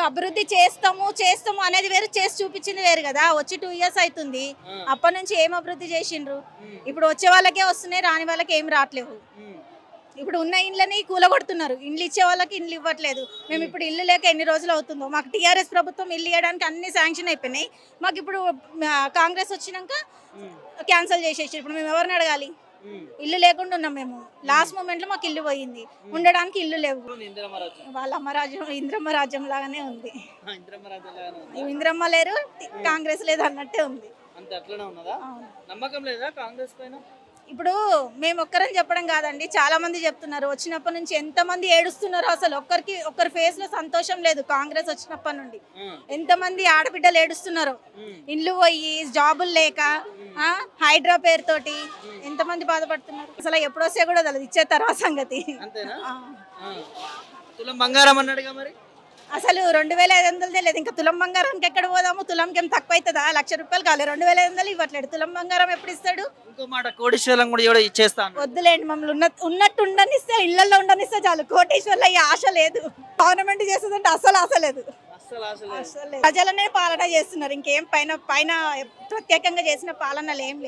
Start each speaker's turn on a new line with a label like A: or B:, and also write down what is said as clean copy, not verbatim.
A: అభివృద్ధి చేస్తాము అనేది వేరు, చేసి చూపించింది వేరు కదా. వచ్చి 2 years అవుతుంది, అప్పటి నుంచి ఏం అభివృద్ధి చేసిండ్రు? ఇప్పుడు వచ్చే వాళ్ళకే వస్తున్నాయి, రాని వాళ్ళకి ఏం రావట్లేవు. ఇప్పుడు ఉన్న ఇండ్లని కూలగొడుతున్నారు, ఇండ్లు ఇచ్చే వాళ్ళకి ఇండ్లు ఇవ్వట్లేదు. మేము ఇప్పుడు ఇల్లు లేక ఎన్ని రోజులు అవుతుందో. మాకు టీఆర్ఎస్ ప్రభుత్వం ఇల్లు ఇవ్వడానికి అన్ని శాంక్షన్ అయిపోయినాయి. మాకు ఇప్పుడు కాంగ్రెస్ వచ్చినాక క్యాన్సిల్ చేసేసి ఇప్పుడు మేము ఎవరిని అడగాలి? ఇల్లు లేకుండా ఉన్నాం మేము. లాస్ట్ మూమెంట్ లో మాకు ఇల్లు పోయింది, ఉండడానికి ఇల్లు లేవు. వాళ్ళ అమ్మరాజ్యం ఇంద్రమ్మ రాజ్యం లాగానే ఉంది. ఇంద్రమ్మ లేరు, కాంగ్రెస్ లేదు అన్నట్టే ఉంది.
B: నమ్మకం లేదా కాంగ్రెస్ పైన?
A: ఇప్పుడు మేము ఒక్కరని చెప్పడం కాదండి, చాలా మంది చెప్తున్నారు. వచ్చినప్పటి నుంచి ఎంతమంది ఏడుస్తున్నారు, అసలు ఒక్కరి ఫేస్ లో సంతోషం లేదు. కాంగ్రెస్ వచ్చినప్పటి నుండి ఎంతమంది ఆడబిడ్డలు ఏడుస్తున్నారు, ఇండ్లు పోయి జాబులు లేక, హైడ్రా పేరుతోటి ఎంతమంది బాధపడుతున్నారు. అసలు ఎప్పుడొస్తే కూడా తెలియదు, ఇచ్చే తర్వాత సంగతి.
B: తులం బంగారం అన్నాడుగా మరి.
A: అసలు 2500 తెలియదు. ఇంకా తులం బంగారానికి ఎక్కడ పోదాము? తులంకి ఏం తక్కువ అవుతుందా? 1,00,000 రూపాయలు కాలే, 2500 ఇవ్వట్లేడు. తులం బంగారం ఎప్పుడు ఇస్తాడు?
B: ఇంకో మాట, కోటీశ్వరం కూడా ఇచ్చేస్తాను.
A: వద్దులేండి, మమ్మల్ని ఉన్నట్టు ఉండనిస్తే, ఇళ్లలో ఉండనిస్తే చాలు. కోటేశ్వర్లో ఈ ఆశ లేదు. గవర్నమెంట్ చేస్తుందంటే అసలు ఆశ లేదు. ప్రజలనే పాలన చేస్తున్నారు, ఇంకేం పైన ప్రత్యేకంగా చేసిన పాలనలు ఏం లేవు.